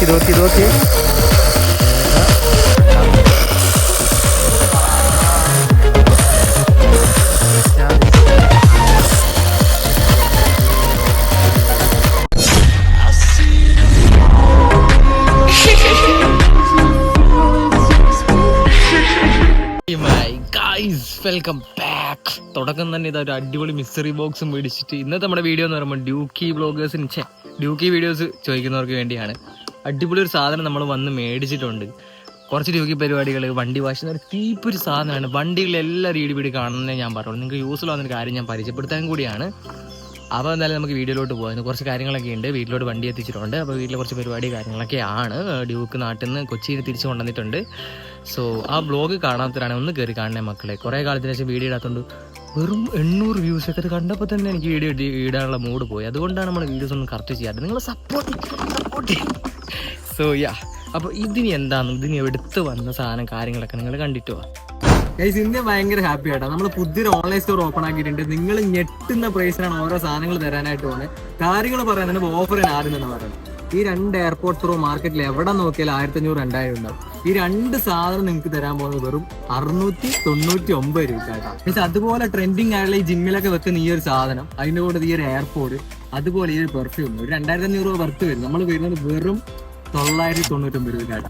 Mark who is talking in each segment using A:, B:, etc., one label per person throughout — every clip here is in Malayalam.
A: നോക്കി വെൽക്കം ബാക്ക്. തുടക്കം തന്നെ ഇതൊരു അടിപൊളി മിസ്റ്ററി ബോക്സും മേടിച്ചിട്ട് ഇന്നത്തെ നമ്മുടെ വീഡിയോ എന്ന് പറയുമ്പോൾ ഡ്യൂക്കി വീഡിയോസ് ചോദിക്കുന്നവർക്ക് വേണ്ടിയാണ്. അടിപൊളി ഒരു സാധനം നമ്മൾ വന്ന് മേടിച്ചിട്ടുണ്ട്. കുറച്ച് ഡ്യൂക്കി പരിപാടികൾ, വണ്ടി വാഷ് ഒരു തീപ്പൊരു സാധനമാണ്. വണ്ടികളെല്ലാം ഇടിപിടി കാണുന്നേ ഞാൻ പറയുള്ളൂ. നിങ്ങൾക്ക് യൂസ്ഫുൾ ആവുന്ന കാര്യം ഞാൻ പരിചയപ്പെടുത്താൻ കൂടിയാണ്. അപ്പോൾ എന്തായാലും നമുക്ക് വീഡിയോയിലോട്ട് പോകാം. കുറച്ച് കാര്യങ്ങളൊക്കെ ഉണ്ട്. വീട്ടിലോട്ട് വണ്ടി എത്തിച്ചിട്ടുണ്ട്. അപ്പോൾ വീട്ടിലെ കുറച്ച് പരിപാടി കാര്യങ്ങളൊക്കെയാണ്. ഡ്യൂക്ക് നാട്ടിൽ നിന്ന് കൊച്ചിയിൽ തിരിച്ച് കൊണ്ടുവന്നിട്ടുണ്ട്. സോ ആ ബ്ലോഗ് കാണാത്തവരാണ് ഒന്ന് കയറി കാണണേ മക്കളെ. കുറേ കാലത്തിന് ശേഷം വീഡിയോ ഇടാത്തതുകൊണ്ട് വെറും 800 വ്യൂസൊക്കെ അത് കണ്ടപ്പോൾ തന്നെ എനിക്ക് വീഡിയോ ഇടാനുള്ള മൂഡ് പോയി. അതുകൊണ്ടാണ് നമ്മൾ വീഡിയോസ് ഒന്നും കറക്റ്റ് ചെയ്യാറ്. നിങ്ങൾ സപ്പോർട്ട് സോ യാ. അപ്പോൾ ഇതിന് എടുത്ത് വന്ന സാധനം കാര്യങ്ങളൊക്കെ നിങ്ങൾ കണ്ടിട്ട് പോവാം. ഇന്ത്യ ഭയങ്കര ഹാപ്പി ആയിട്ടാ. നമ്മൾ പുതിയൊരു ഓൺലൈൻ സ്റ്റോർ ഓപ്പൺ ആക്കിയിട്ടുണ്ട്. നിങ്ങൾ ഞെട്ടുന്ന പ്രൈസിനാണ് ഓരോ സാധനങ്ങൾ തരാനായിട്ട് പോകുന്നത്. കാര്യങ്ങൾ പറയാൻ ഓഫർ ആദ്യം തന്നെ പറയുന്നത്. ഈ 2 എയർപോർട്ട് ത്രൂ മാർക്കറ്റിൽ എവിടെ നോക്കിയാലും 1500-2000 ഉണ്ടാവും. ഈ 2 സാധനം നിങ്ങൾക്ക് തരാൻ പോകുന്നത് വെറും 699 രൂപ. പക്ഷെ അതുപോലെ ട്രെൻഡിങ് ആയിട്ടുള്ള ഈ ജിമ്മിലൊക്കെ വെക്കുന്ന ഈ ഒരു സാധനം, അതിന്റെ കൂടെ ഈ ഒരു എയർപോർട്ട്, അതുപോലെ ഈ ഒരു പെർഫ്യൂം ഒരു 2500 രൂപ വർത്ത് വരും. നമ്മൾ വരുന്നത് വെറും 999 രൂപ.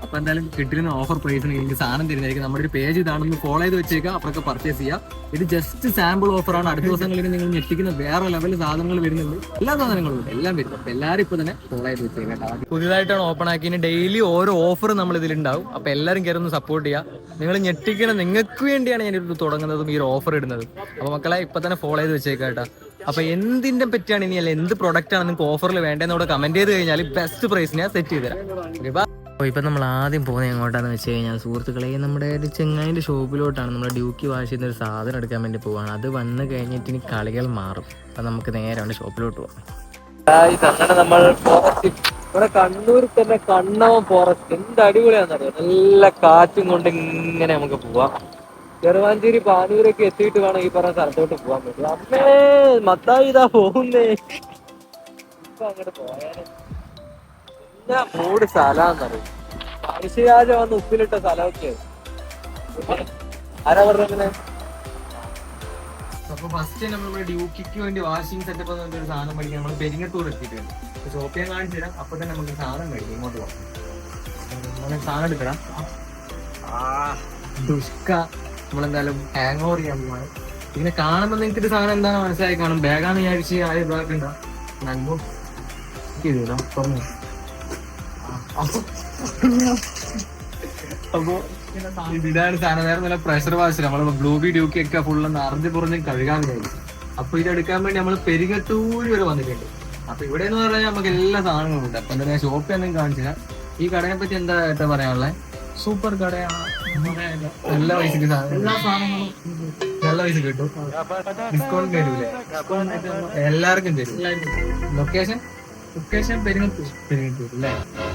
A: അപ്പൊ എന്തായാലും കിട്ടുന്ന ഓഫർ പ്രൈസിന് നിങ്ങൾക്ക് സാധനം തരുന്നതായിരിക്കും. നമ്മുടെ ഒരു പേജ് ഇതാണെന്ന് ഫോളോ ചെയ്ത് വെച്ചേക്കാം. അപ്പൊക്കെ പർച്ചേസ് ചെയ്യാം. ഇത് ജസ്റ്റ് സാമ്പിൾ ഓഫറാണ്. അടുത്ത ദിവസങ്ങളിൽ നിങ്ങൾ ഞെട്ടിക്കുന്ന വേറെ ലെവലിൽ സാധനങ്ങൾ വരുന്നുണ്ട്. എല്ലാ സാധനങ്ങളും ഉണ്ട്, എല്ലാം വരും. അപ്പൊ എല്ലാവരും ഇപ്പൊ തന്നെ ഫോളോ ചെയ്ത് വെച്ചേക്കാം. പുതിയതായിട്ടാണ് ഓപ്പൺ ആക്കിയത്. ഡെയിലി ഓരോ ഓഫർ നമ്മൾ ഇതിലുണ്ടാവും. അപ്പൊ എല്ലാവരും കയറുന്ന സപ്പോർട്ട് ചെയ്യാം. നിങ്ങൾ ഞെട്ടിക്കുന്ന നിങ്ങൾക്ക് വേണ്ടിയാണ് ഞാനിത് തുടങ്ങുന്നതും ഈ ഒരു ഓഫർ ഇടുന്നത്. അപ്പൊ മക്കളെ ഇപ്പൊ തന്നെ ഫോളോ ചെയ്ത് വെച്ചേക്കാം കേട്ടോ. അപ്പൊ എന്തിന്റെ പറ്റിയാണ് ഇനി അല്ല എന്ത് പ്രൊഡക്റ്റ് ആണ് നിങ്ങൾക്ക് ഓഫറിൽ വേണ്ടതെന്നോട് കമന്റ് ചെയ്ത് കഴിഞ്ഞാൽ ബെസ്റ്റ് പ്രൈസ് ഞാൻ സെറ്റ് ചെയ്ത് തരാം. അപ്പോൾ ഇപ്പം നമ്മൾ ആദ്യം പോകുന്നത് എങ്ങോട്ടാണെന്ന് വെച്ച് കഴിഞ്ഞാൽ സുഹൃത്തുക്കളെ, നമ്മുടെ ഒരു ചെങ്ങായിൻ്റെ ഷോപ്പിലോട്ടാണ്. നമ്മൾ ഡ്യൂക്കി വാഷ് ചെയ്യുന്ന ഒരു സാധനം എടുക്കാൻ വേണ്ടി പോവാണ്. അത് വന്ന് കഴിഞ്ഞിട്ട് ഇനി കളികൾ മാറും. അപ്പം നമുക്ക് നേരെ അവൻ്റെ ഷോപ്പിലോട്ട് പോകാം. അങ്ങനെ നമ്മൾ ഫോറസ്റ്റ്, ഇവിടെ കണ്ണൂരിൽ തന്നെ കണ്ണവം ഫോറസ്റ്റ് എന്ത് അടിപൊളിയാണെന്നറിയാം. നല്ല കാറ്റും കൊണ്ട് ഇങ്ങനെ നമുക്ക് പോവാം. ചെറുവാഞ്ചേരി പാനൂരൊക്കെ എത്തിയിട്ട് വേണം ഈ പറഞ്ഞ സ്ഥലത്തോട്ട് പോകാൻ പറ്റും. അമ്മേ മത്തായി ഇതാ പോകുന്നേ. ഇപ്പൊ അങ്ങോട്ട് പോയാലേ മൂട് സ്ഥലമാണെന്നറിയും. മനുഷ്യരാജ വന്ന് ഉപ്പിലിട്ട സ്ഥലമൊക്കെ ആരാ പറഞ്ഞങ്ങനെ. അപ്പൊ ഫസ്റ്റ് നമ്മളിവിടെ ഡ്യൂക്കിക്ക് വേണ്ടി വാഷിംഗ് സെറ്റപ്പ് എന്നൊരു സാധനം മേടിക്കാൻ നമ്മൾ പെരിങ്ങത്തൂർ എത്തിയിട്ടുണ്ട്. ഷോപ്പ് ഞാൻ കാണിച്ചു തരാം. അപ്പൊ തന്നെ നമുക്ക് സാധനം മേടിക്കും. ഇങ്ങോട്ട് പോകാം. നമ്മളെ സാധനം എടുക്കണം. ദുഷ്ക നമ്മളെന്തായാലും ഹാങ് ഓവർ ചെയ്യാൻ പോവാണ്. ഇങ്ങനെ കാണുമ്പോൾ നിങ്ങൾക്ക് ഇത് സാധനം എന്താണ് മനസ്സിലായി കാണും. ബാഗാന്ന് വിചാരിച്ച് ആരും ബാഗുണ്ടോ നന്മ പറഞ്ഞു. അപ്പൊ ഇതാണ് സാധനം. വേറെ നല്ല പ്രഷർ വാഷ് നമ്മള് ബ്ലൂബി ഡ്യൂക്കി ഒക്കെ ഫുള്ള് നിറഞ്ഞു പുറഞ്ഞ് കഴുകാൻ കഴിയും. അപ്പൊ ഇതെടുക്കാൻ വേണ്ടി നമ്മള് പെരിങ്ങത്തൂര് വരെ വന്നിട്ടുണ്ട്. അപ്പൊ ഇവിടെ എന്ന് പറഞ്ഞാൽ നമുക്ക് എല്ലാ സാധനങ്ങളും ഉണ്ട്. അപ്പൊ എന്താ ഷോപ്പ് എന്തെങ്കിലും കാണിച്ചാൽ ഈ കടയെ പറ്റി എന്താ ഏട്ടാ പറയാനുള്ളത്? സൂപ്പർ കടയാണ്. നല്ല പൈസക്ക് എല്ലാ സാധനങ്ങളും നല്ല പൈസ കിട്ടും. ഡിസ്കൗണ്ട് തരൂലേ? എല്ലാവർക്കും തരും. ലൊക്കേഷൻ പെരിങ്ങത്തൂർ അല്ലേ?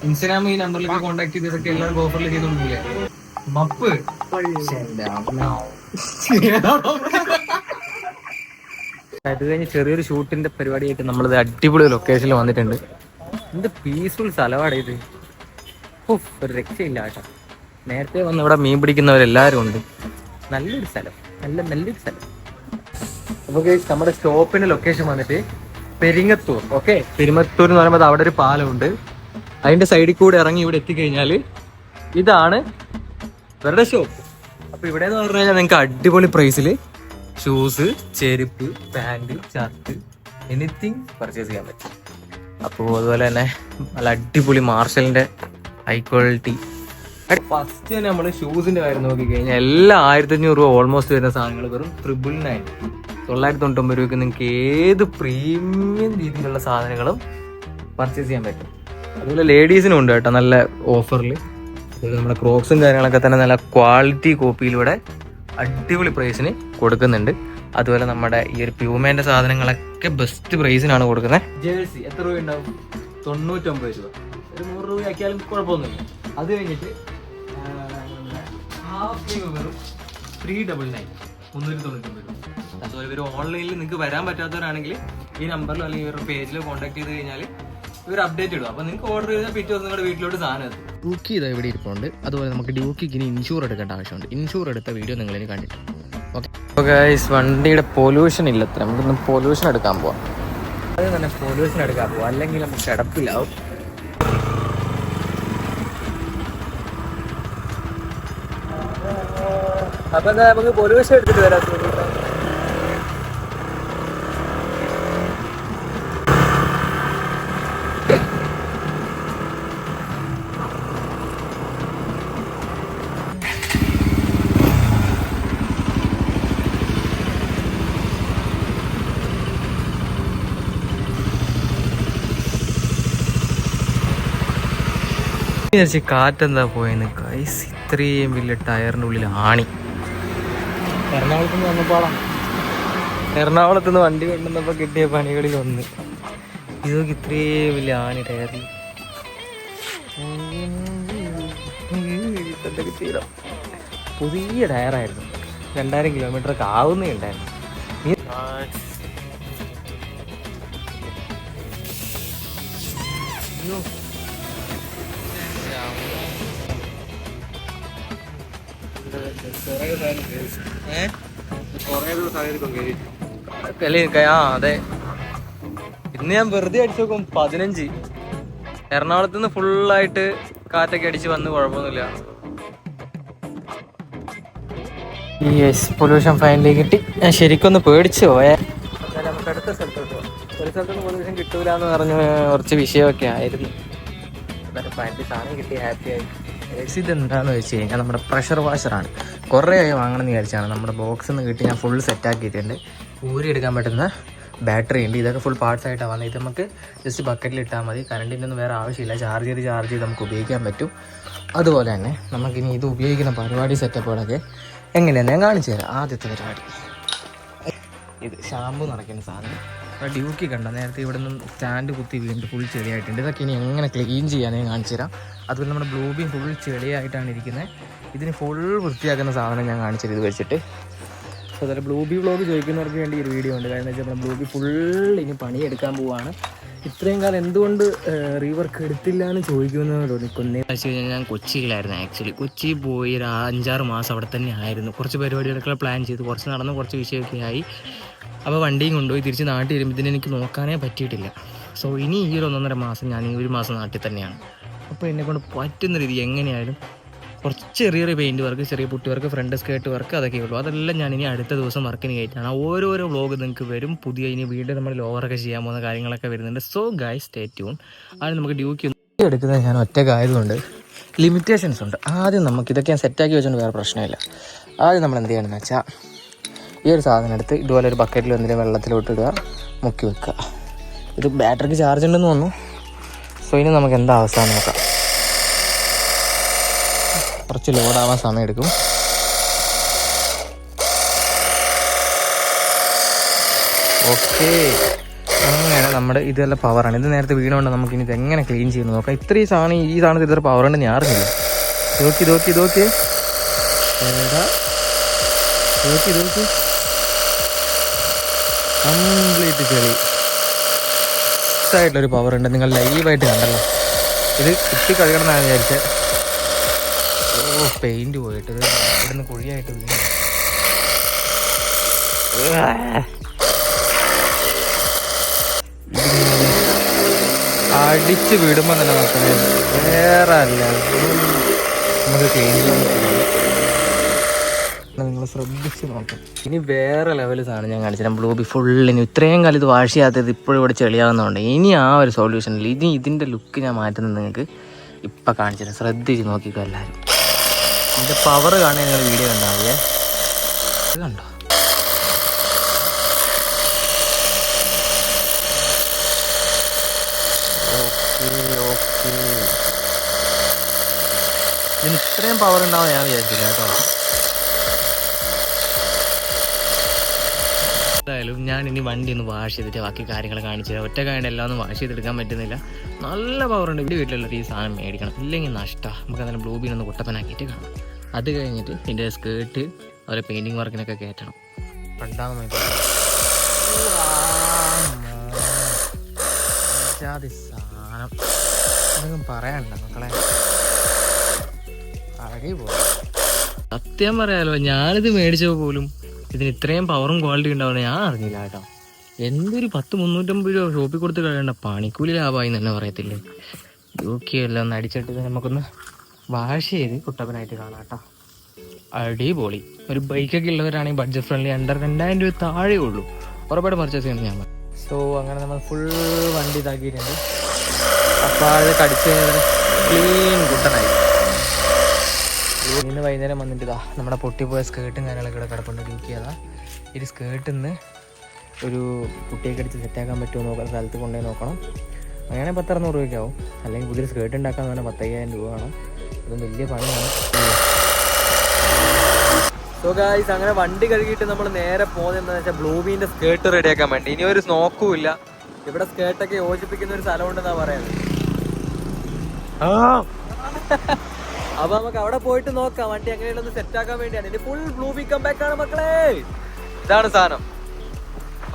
A: ഇൻസ്റ്റാഗ്രാം ഈ നമ്പറിലേക്ക് കോൺടാക്ട് ചെയ്ത് ഇതൊക്കെ എല്ലാവർക്കും ഓഫറിൽ ചെയ്തോണ്ടില്ലേ? മപ്പ് അത് കഴിഞ്ഞ് ചെറിയൊരു ഷൂട്ടിന്റെ പരിപാടിയായിട്ട് നമ്മളിത് അടിപൊളി ലൊക്കേഷനിൽ വന്നിട്ടുണ്ട്. എന്ത് പീസ്ഫുൾ സ്ഥലമാണ് ഇത്. ഒരു രക്ഷയില്ല കേട്ടോ. നേരത്തെ വന്ന് ഇവിടെ മീൻ പിടിക്കുന്നവരെല്ലാവരും ഉണ്ട്. നല്ലൊരു സ്ഥലം, നല്ലൊരു സ്ഥലം. അപ്പൊ നമ്മുടെ സ്റ്റോപ്പിന്റെ ലൊക്കേഷൻ വന്നിട്ട് പെരിങ്ങത്തൂർ. ഓക്കെ, പെരിങ്ങത്തൂർ എന്ന് പറയുമ്പോൾ അവിടെ ഒരു പാലമുണ്ട്. അതിന്റെ സൈഡിൽ കൂടെ ഇറങ്ങി ഇവിടെ എത്തിക്കഴിഞ്ഞാൽ ഇതാണ് ഇവരുടെ ഷോപ്പ്. അപ്പൊ ഇവിടെ എന്ന് പറഞ്ഞു കഴിഞ്ഞാൽ നിങ്ങൾക്ക് അടിപൊളി പ്രൈസിൽ ഷൂസ്, ചെരുപ്പ്, പാന്റ്, ഷർട്ട് എനിത്തിങ് പർച്ചേസ് ചെയ്യാൻ പറ്റും. അപ്പോൾ അതുപോലെ തന്നെ നല്ല അടിപൊളി മാർഷലിന്റെ ഹൈ ക്വാളിറ്റി. ഫസ്റ്റ് തന്നെ നമ്മൾ ഷൂസിന്റെ കാര്യം നോക്കിക്കഴിഞ്ഞാൽ എല്ലാം 1500 രൂപ ഓൾമോസ്റ്റ് വരുന്ന സാധനങ്ങൾ വെറും 999 999 രൂപയ്ക്ക് നിങ്ങൾക്ക് ഏത് പ്രീമിയം രീതിയിലുള്ള സാധനങ്ങളും പർച്ചേസ് ചെയ്യാൻ പറ്റും. അതുപോലെ ലേഡീസിനും ഉണ്ട് കേട്ടോ നല്ല ഓഫറിൽ. അതുപോലെ നമ്മുടെ ക്രോക്സും കാര്യങ്ങളൊക്കെ തന്നെ നല്ല ക്വാളിറ്റി കോപ്പിയിലൂടെ അടിപൊളി പ്രൈസിന് കൊടുക്കുന്നുണ്ട്. അതുപോലെ നമ്മുടെ ഈ ഒരു പ്യൂമേന്റെ സാധനങ്ങളൊക്കെ ബെസ്റ്റ് പ്രൈസിനാണ് കൊടുക്കുന്നത്. ജേഴ്സി എത്ര രൂപ ഉണ്ടാവും? 99 രൂപ. ഒരു 100 രൂപ ആക്കിയാലും കുഴപ്പമൊന്നുമില്ല. അത് കഴിഞ്ഞിട്ട് ഹാഫ് സ്ലീവ് വെറും 399 399 രൂപ. അതുപോലെ ഇവർ ഓൺലൈനിൽ നിങ്ങൾക്ക് വരാൻ പറ്റാത്തവരാണെങ്കിൽ ഈ നമ്പറിലോ അല്ലെങ്കിൽ ഇവരുടെ പേജിലോ കോൺടാക്ട് ചെയ്ത് കഴിഞ്ഞാൽ ഇവർ അപ്ഡേറ്റ് ഇടും. അപ്പോൾ നിങ്ങൾക്ക് ഓർഡർ ചെയ്താൽ പിറ്റേ ദിവസം നിങ്ങളുടെ വീട്ടിലോട്ട് സാധനം എത്തും. ഡ്യൂക്കി ഇതാ ഇവിടെ ഇരിപ്പുണ്ട്. അതുപോലെ നമുക്ക് ഡ്യൂക്കിക്ക് ഇനി ഇൻഷൂർ എടുക്കേണ്ട ആവശ്യമുണ്ട്. ഇൻഷൂർ എടുത്ത വീഡിയോ നിങ്ങളിനി കണ്ടിട്ട്. ഓക്കെ ഗൈസ്, വണ്ടിയുടെ പൊല്യൂഷൻ ഇല്ലത്ര, നമുക്കൊന്ന് പൊല്യൂഷൻ എടുക്കാൻ പോവാം. അത് തന്നെ പൊല്യൂഷൻ എടുക്കാൻ പോവാം, അല്ലെങ്കിൽ നമുക്ക് കിടപ്പില്ലാവും. അപ്പൊ എന്താ നമുക്ക് പൊല്യൂഷൻ എടുത്തിട്ട് വരാം. കാറ്റെന്താ പോയെന്ന് ഗൈസ്, ഇത്രയും വലിയ ടയറിൻ്റെ ഉള്ളിൽ ആണി. എറണാകുളത്ത് നിന്ന് വന്നപ്പോഴാണ്, എറണാകുളത്ത് നിന്ന് വണ്ടി കൊണ്ടുവന്നപ്പോൾ കിട്ടിയ പണികളിൽ ഒന്ന് ഇതൊക്കെ ഇത്രയും വലിയ ആണി ടയറിൽ. പുതിയ ടയറായിരുന്നു, 2000 കിലോമീറ്ററൊക്കെ ആവുന്നേ ഉണ്ടായിരുന്നു. അതെ, ഇന്ന് ഞാൻ വെറുതെ അടിച്ചു നോക്കും 15. എറണാകുളത്ത് നിന്ന് ഫുള്ളായിട്ട് കാറ്റൊക്കെ അടിച്ച് വന്ന് കുഴപ്പമൊന്നുമില്ല. യെസ്, പൊല്യൂഷൻ ഫൈനലി കിട്ടി. ഞാൻ ശരിക്കൊന്ന് പേടിച്ചു പോയേ. നമുക്ക് അടുത്ത സ്ഥലത്തോട്ട് പോകാം. ഒരു സ്ഥലത്തൊന്നും പൊല്യൂഷൻ കിട്ടൂല എന്ന് പറഞ്ഞ് കുറച്ച് വിഷയമൊക്കെ ആയിരുന്നു. ഫൈനലി സാധനം കിട്ടി, ഹാപ്പിയായി. ഇതെന്താണെന്ന് വെച്ച് കഴിഞ്ഞാൽ നമ്മുടെ പ്രഷർ വാഷറാണ്. കുറേ ആയി വാങ്ങണമെന്ന് വിചാരിച്ചാണ്. നമ്മുടെ ബോക്സിൽ നിന്ന് കിട്ടി, ഞാൻ ഫുൾ സെറ്റാക്കിയിട്ടുണ്ട്. ഊരിയെടുക്കാൻ പറ്റുന്ന ബാറ്ററി ഉണ്ട്. ഇതൊക്കെ ഫുൾ പാർട്സ് ആയിട്ടാണ് വന്നത്. ഇത് നമുക്ക് ജസ്റ്റ് ബക്കറ്റിൽ ഇട്ടാൽ മതി. കറണ്ടിൻ്റെ ഒന്നും വേറെ ആവശ്യമില്ല. ചാർജ് ചെയ്ത് നമുക്ക് ഉപയോഗിക്കാൻ പറ്റും. അതുപോലെ തന്നെ നമുക്കിനി ഇത് ഉപയോഗിക്കുന്ന പരിപാടി സെറ്റപ്പുകളൊക്കെ എങ്ങനെയാണെന്ന് ഞാൻ കാണിച്ചു തരാം. ആദ്യത്തെ പരിപാടി ഇത് ഷാമ്പു നടക്കുന്ന സാധനം. അപ്പോൾ ഡ്യൂക്കി കണ്ട നേരത്തെ ഇവിടെ നിന്ന് സ്റ്റാൻഡ് കുത്തി വീണ്ടും ഫുൾ ചെളിയായിട്ടുണ്ട്. ഇതൊക്കെ ഇനി എങ്ങനെ ക്ലീൻ ചെയ്യാൻ ഞാൻ കാണിച്ചു തരാം. അതുപോലെ നമ്മുടെ ബ്ലൂബിയും ഫുൾ ചെളിയായിട്ടാണ് ഇരിക്കുന്നത്. ഇതിന് ഫുൾ വൃത്തിയാക്കുന്ന സാധനം ഞാൻ കാണിച്ചത് ഇത് വെച്ചിട്ട്. സോ അതുപോലെ ബ്ലൂബി വ്ളോഗ് ചോദിക്കുന്നവർക്ക് വേണ്ടി ഒരു വീഡിയോ ഉണ്ട്. കാരണം വെച്ചാൽ നമ്മുടെ ബ്ലൂബി ഫുൾ ഇനി പണിയെടുക്കാൻ പോവുകയാണ്. ഇത്രയും കാലം എന്തുകൊണ്ട് റീവർക്ക് എടുത്തില്ല എന്ന് ചോദിക്കുന്നവരോ നിൽക്കുന്നേ വെച്ച് കഴിഞ്ഞാൽ ഞാൻ കൊച്ചിയിലായിരുന്നു. ആക്ച്വലി കൊച്ചി പോയി ഒരു 5-6 മാസം അവിടെ തന്നെ ആയിരുന്നു. കുറച്ച് പരിപാടികളൊക്കെ പ്ലാൻ ചെയ്ത് കുറച്ച് നടന്ന് കുറച്ച് വിഷയമൊക്കെ ആയി. അപ്പോൾ വണ്ടിയും കൊണ്ടുപോയി തിരിച്ച് നാട്ടിൽ വരുമ്പോൾ ഇതിനെ എനിക്ക് നോക്കാനേ പറ്റിയിട്ടില്ല. സോ ഇനി ഈ ഒരു 1.5 മാസം ഞാൻ ഈ 1 മാസം നാട്ടിൽ തന്നെയാണ്. അപ്പോൾ എന്നെക്കൊണ്ട് പറ്റുന്ന രീതി എങ്ങനെയായാലും കുറച്ച് ചെറിയ പെയിൻറ്റ് വർക്ക്, ചെറിയ putty work, front skirt work, അതൊക്കെ ഉള്ളൂ. അതെല്ലാം ഞാൻ ഇനി അടുത്ത ദിവസം വർക്കിന് കയറ്റാണ്. ഓരോരോ വ്ളോഗ് നിങ്ങൾക്ക് വരും. പുതിയ ഇനി വീണ്ടും നമ്മൾ ലോവറൊക്കെ ചെയ്യാൻ പോകുന്ന കാര്യങ്ങളൊക്കെ വരുന്നുണ്ട്. So guys stay tune. ആദ്യം നമുക്ക് ഡ്യൂക്കി എടുക്കുന്നത് ഞാൻ ഒറ്റക്കായതുകൊണ്ട് ലിമിറ്റേഷൻസ് ഉണ്ട്. ആദ്യം നമുക്കിതൊക്കെ ഞാൻ സെറ്റാക്കി വെച്ചുകൊണ്ട് വേറെ പ്രശ്നമില്ല. ആദ്യം നമ്മൾ എന്ത് ചെയ്യണമെന്ന് വെച്ചാൽ ഈ ഒരു സാധനം എടുത്ത് ഇതുപോലെ ഒരു ബക്കറ്റിൽ എന്തെങ്കിലും വെള്ളത്തിലോട്ടിടുക, മുക്കി വെക്കുക. ഇത് ബാറ്ററിക്ക് ചാർജ് ഉണ്ടെന്ന് തോന്നുന്നു. സോ ഇനി നമുക്ക് എന്താ അവസ്ഥ നോക്കാം. കുറച്ച് ലോഡാവാൻ സമയം എടുക്കും. ഓക്കെ, അങ്ങനെ നമ്മുടെ ഇതെല്ലാം പവറാണ്. ഇത് നേരത്തെ വീണുകൊണ്ട് നമുക്കിനി ഇത് എങ്ങനെ ക്ലീൻ ചെയ്യുന്നു നോക്കാം. ഇത്രയും സാധനം ഈ സാധനത്തിൽ ഇത്ര പവർ ഉണ്ടെന്ന് ഞാൻ അറിഞ്ഞില്ല. നോക്കി കംപ്ലീറ്റ് ചെളി ആയിട്ടുള്ളൊരു പവർ ഉണ്ട്. നിങ്ങൾ ലൈവായിട്ട് കണ്ടല്ലോ. ഇത് കുത്തി കഴുകണമെന്നാണ് വിചാരിച്ചത്. പെയിന്റ് പോയിട്ട് ഇത് ഇവിടുന്ന് കുഴിയായിട്ട് വീണു. അടിച്ച് വിടുമ്പോൾ തന്നെ നോക്കണേ, വേറെ അല്ല നമുക്ക് ക്ലീൻ ചെയ്യാൻ. നിങ്ങൾ ശ്രദ്ധിച്ച് നോക്കാം. ഇനി വേറെ ലെവൽ സാധനം ഞാൻ കാണിച്ചുതരാം. ബ്ലൂബി ഫുള്ളിന് ഇത്രയും കാലം ഇത് വാഷ് ചെയ്യാത്തത് ഇപ്പോഴും ഇവിടെ ചെളിയാകുന്നതുകൊണ്ട് ഇനി ആ ഒരു സൊല്യൂഷനിൽ ഇതിൻ്റെ ലുക്ക് ഞാൻ മാറ്റുന്നത് നിങ്ങൾക്ക് ഇപ്പം കാണിച്ചു തരാം. ശ്രദ്ധിച്ച് നോക്കിക്കോ എല്ലാവരും. ഇതിൻ്റെ പവർ കാണാൻ നിങ്ങൾ വീഡിയോ കണ്ടാവില്ലേ? ഇത് കണ്ടോ? ഓക്കെ, ഇതിന് ഇത്രയും പവർ ഉണ്ടാവും ഞാൻ വിചാരിച്ചില്ല കേട്ടോ. എന്തായാലും ഞാൻ ഇനി വണ്ടി ഒന്ന് വാഷ് ചെയ്തിട്ട് ബാക്കി കാര്യങ്ങൾ കാണിച്ചു തരാം. ഒറ്റ കാര്യം എല്ലാം ഒന്നും വാഷ് ചെയ്തെടുക്കാൻ പറ്റുന്നില്ല. നല്ല പവറുണ്ട്. വീട്ടിലുള്ള ഈ സാധനം മേടിക്കണം, ഇല്ലെങ്കിൽ നഷ്ടമാണ്. നമുക്ക് അതിന് ബ്ലൂബീനൊന്ന് കുട്ടപ്പനാക്കിയിട്ട് കാണാം. അത് കഴിഞ്ഞിട്ട് ഇതിൻ്റെ സ്കേർട്ട് അതുപോലെ പെയിൻറ്റിങ് വർക്കിനൊക്കെ കയറ്റണം. അജാതി സാധനം, അതൊന്നും പറയാനില്ല മക്കളെ. അടിപൊളി. സത്യം പറയാലോ, ഞാനിത് മേടിച്ചപ്പോൾ പോലും ഇതിന് ഇത്രയും പവറും ക്വാളിറ്റി ഉണ്ടാവുന്ന ഞാൻ അറിഞ്ഞില്ല കേട്ടോ. എന്തൊരു 10-350 രൂപ ഷോപ്പിൽ കൊടുത്ത് കഴിയേണ്ട പണിക്കൂലി ലാഭമായി തന്നെ പറയത്തില്ലേ. ഡ്യൂക്കി എല്ലാം ഒന്ന് അടിച്ചിട്ട് നമുക്കൊന്ന് വാഷ് ചെയ്ത് കുട്ടപ്പനായിട്ട് കാണാം കേട്ടോ. അടിപൊളി. ഒരു ബൈക്കൊക്കെ ഉള്ളവരാണെങ്കിൽ ബഡ്ജറ്റ് ഫ്രണ്ട്ലി, അണ്ടർ 2000 രൂപ താഴെ ഉള്ളൂ, ഉറപ്പായിട്ട് പർച്ചേസ് ചെയ്യണം ഞാൻ. സോ അങ്ങനെ നമ്മൾ ഫുൾ വണ്ടി ഇതാക്കിയിട്ടുണ്ട്. അപ്പോൾ അത് കടിച്ച് ക്ലീൻ കുട്ടനായി. ഇന്ന് വൈകുന്നേരം വന്നിട്ട് ഇതാ നമ്മുടെ പൊട്ടിപ്പോയ സ്കേർട്ടും കാര്യങ്ങളൊക്കെ ഇവിടെ കിടപ്പുണ്ട്. ഡ്യൂക്കിയതാ ഈ സ്കേർട്ടിൽ നിന്ന് ഒരു കുട്ടിയൊക്കെ അടിച്ച് സെറ്റാക്കാൻ പറ്റുമോ നോക്കാൻ സ്ഥലത്ത് കൊണ്ടുപോയി നോക്കണം. അങ്ങനെ 10-600 രൂപയ്ക്കാവും. അല്ലെങ്കിൽ പുതിയൊരു സ്കേർട്ട് ഉണ്ടാക്കാൻ തന്നെ 10,000 രൂപ വേണം. അതും വലിയ പണിയാണ്. സോ ഗായ്സ്, അങ്ങനെ വണ്ടി കഴുകിയിട്ട് നമ്മൾ നേരെ പോകുന്നത് എന്താണെന്ന് വെച്ചാൽ ബ്ലൂബീൻ്റെ സ്കേർട്ട് റെഡിയാക്കാൻ വേണ്ടി. ഇനി ഒരു സ്നോക്കും ഇല്ല, ഇവിടെ സ്കേർട്ടൊക്കെ യോജിപ്പിക്കുന്ന ഒരു സ്ഥലമുണ്ടെന്നാണ് പറയുന്നത്. അപ്പൊ നമുക്ക് അവിടെ പോയിട്ട് നോക്കാം വണ്ടി എങ്ങനെയുള്ളൊന്ന് സെറ്റാക്കാൻ വേണ്ടിയാണ്. ഇനി ഫുൾ ബ്ലൂബി കംബാക്കാണ് മക്കളെ. ഇതാണ് സാധനം,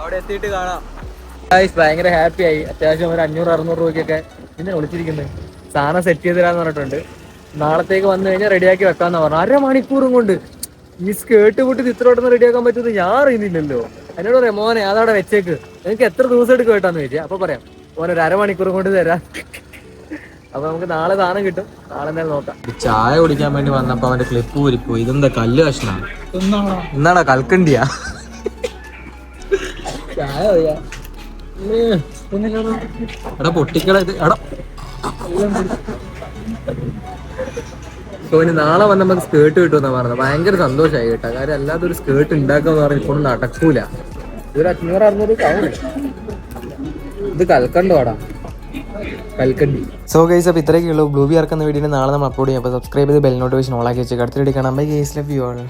A: അവിടെ എത്തിയിട്ട് കാണാം. ഭയങ്കര ഹാപ്പി ആയി. അത്യാവശ്യം ഒരു 500-600 രൂപയ്ക്കൊക്കെ പിന്നെ വിളിച്ചിരിക്കുന്നത് സാധനം സെറ്റ് ചെയ്ത് തരാന്ന് പറഞ്ഞിട്ടുണ്ട്. നാളത്തേക്ക് വന്നു കഴിഞ്ഞാൽ റെഡിയാക്കി വെക്കാന്ന് പറഞ്ഞു. 1/2 മണിക്കൂറും കൊണ്ട് ഈ സ്കേർട്ട് കൂട്ടി ഇത്രയോട്ടൊന്നും റെഡിയാക്കാൻ പറ്റുന്നത് ഞാൻ അറിയുന്നില്ലല്ലോ. എന്നോട് പറയാം, മോനെ അതവിടെ വെച്ചേക്ക്, എനിക്ക് എത്ര ദിവസം എടുക്കും കേട്ടാന്ന് ചോദിച്ചാൽ. അപ്പൊ പറയാം, മോനെ ഒരു 1/2 മണിക്കൂർ കൊണ്ട് തരാം. അപ്പൊ നമുക്ക് നാളെ സാധനം കിട്ടും, നാളെ എന്തായാലും നോക്കാം. ചായ കുടിക്കാൻ വേണ്ടി വന്നപ്പോ അവന്റെ ക്ലിപ്പ് ഊരിപ്പോയി. ഇതെന്താ കല്ല് കഷ്ണാണ്? എന്നാടാ കൽക്കണ്ടിയാ? ചായ എടാ പൊട്ടിക്കട ഇത് എടാ. സോ ഇനി നാളെ വന്ന് നമുക്ക് സ്കേർട്ട് കിട്ടുമെന്നാ പറഞ്ഞത്. ഭയങ്കര സന്തോഷമായി കേട്ടോ. കാര്യം അല്ലാതെ ഒരു സ്കേർട്ട് ഉണ്ടാക്കാന്ന് പറഞ്ഞാൽ ഇപ്പോൾ നടക്കൂല. ഇതൊരു 500-600 ആവില്ല. ഇത് കൽക്കണ്ടോടാ, കൽക്കണ്ടി. സോ ഗൈസ്, അപ്പോൾ ഇത്രയൊക്കെ ഉള്ളൂ. ബ്ലൂബി ഇറക്കുന്ന വീഡിയോ നാളെ നമ്മൾ അപ്ലോഡ് ചെയ്യാം. അപ്പോൾ സബ്സ്ക്രൈബ് ചെയ്ത് ബെൽ നോട്ടിഫിക്കേഷൻ ഓൺ ആക്കി വെച്ചേക്ക്. അടുത്ത വീഡിയോ കാണാം. Bye guys, love you all.